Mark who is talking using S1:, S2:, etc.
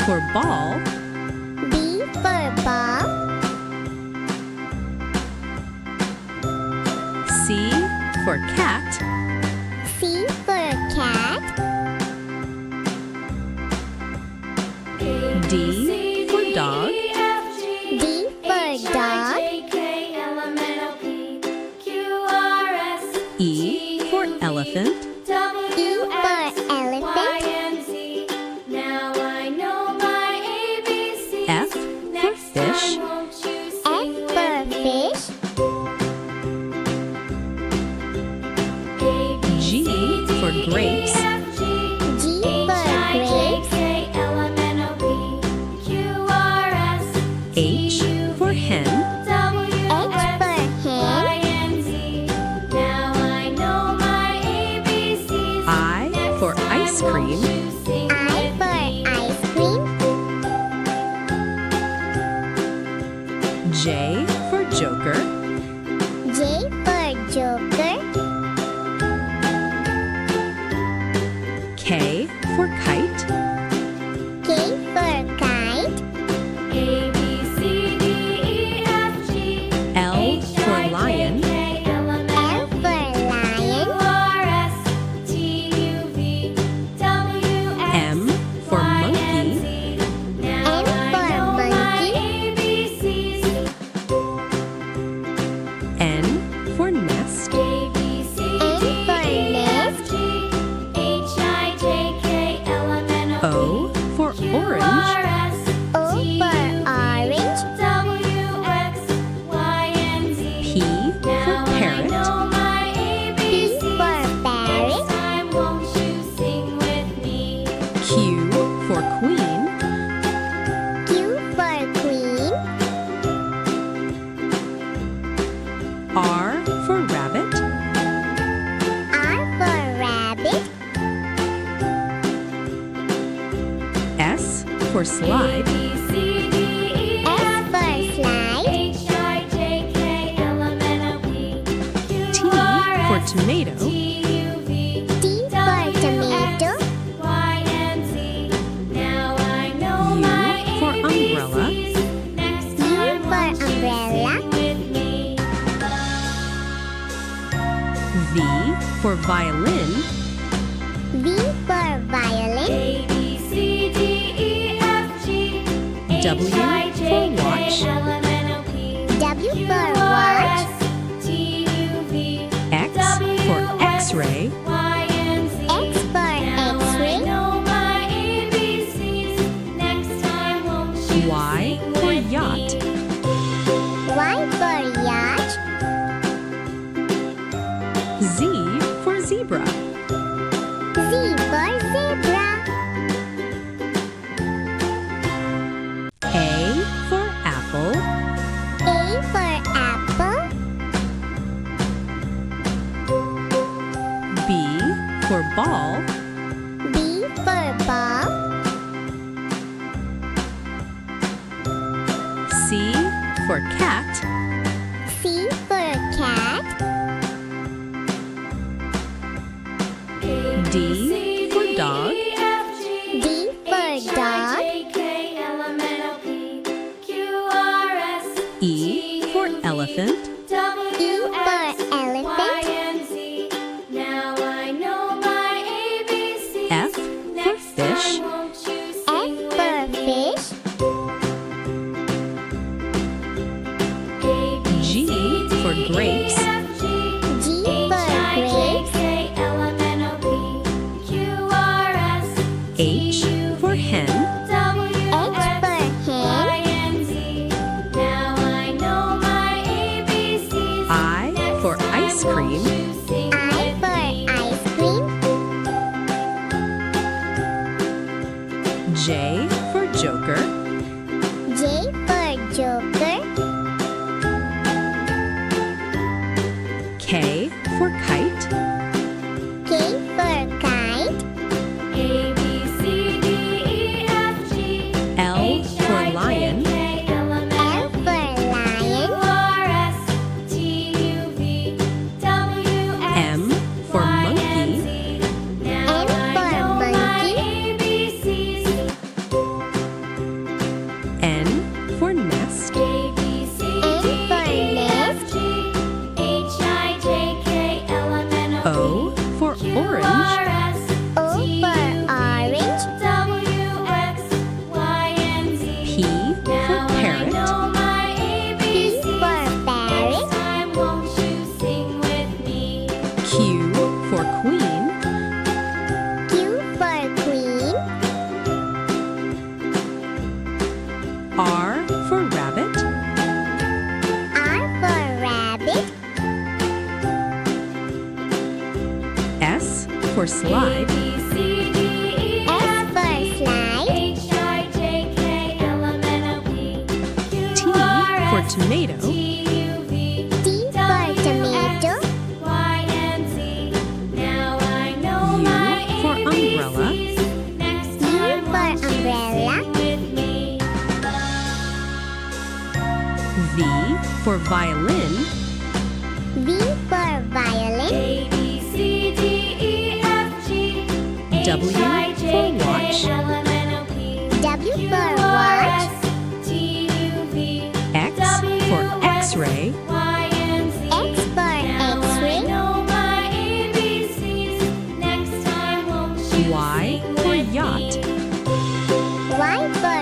S1: for ball.
S2: B for ball.
S1: C for cat.
S2: C for cat.
S1: D for dog.
S2: D for dog.
S1: E for elephant.
S2: E for elephant.
S1: F for fish.
S2: F for fish.
S1: G for grapes.
S2: G for grapes.
S1: H for hen.
S2: H for hen.
S1: I for ice cream.
S2: I for ice cream.
S1: J for joker.
S2: J for joker.
S1: K for kite.
S2: K for kite.
S1: L for lion.
S2: L for lion.
S1: M for monkey.
S2: N for monkey.
S1: N for nest.
S2: N for nest.
S1: O for orange.
S2: O for orange.
S1: P for parrot.
S2: P for parrot.
S1: Q for queen.
S2: Q for queen.
S1: R for rabbit.
S2: R for rabbit.
S1: S for slide.
S2: S for slide.
S1: T for tomato.
S2: T for tomato.
S1: U for umbrella.
S2: U for umbrella.
S1: V for violin.
S2: V for violin.
S1: W for watch.
S2: W for watch.
S1: X for x-ray.
S2: X for x-ray.
S1: Y for yacht.
S2: Y for yacht.
S1: Z for zebra.
S2: Z for zebra.
S1: A for apple.
S2: A for apple.
S1: B for ball.
S2: B for ball.
S1: C for cat.
S2: C for cat.
S1: D for dog.
S2: D for dog.
S1: E for elephant.
S2: E for elephant.
S1: F for fish.
S2: F for fish.
S1: G for grapes.
S2: G for grapes.
S1: H for hen.
S2: H for hen.
S1: I for ice cream.
S2: I for ice cream.
S1: J for joker.
S2: J for joker.
S1: K for kite.
S2: K for kite.
S1: L for lion.
S2: L for lion.
S1: M for monkey.
S2: M for monkey.
S1: orange.
S2: O for orange.
S1: P for parrot.
S2: P for parrot.
S1: Q for queen.
S2: Q for queen.
S1: R for rabbit.
S2: R for rabbit.
S1: S for slide.
S2: S for slide.
S1: T for tomato.
S2: T for tomato.
S1: U for umbrella.
S2: U for umbrella.
S1: V for violin.
S2: V for violin.
S1: W for watch.
S2: W for watch.
S1: X for x-ray.
S2: X for x-ray.
S1: Y for yacht.
S2: Y for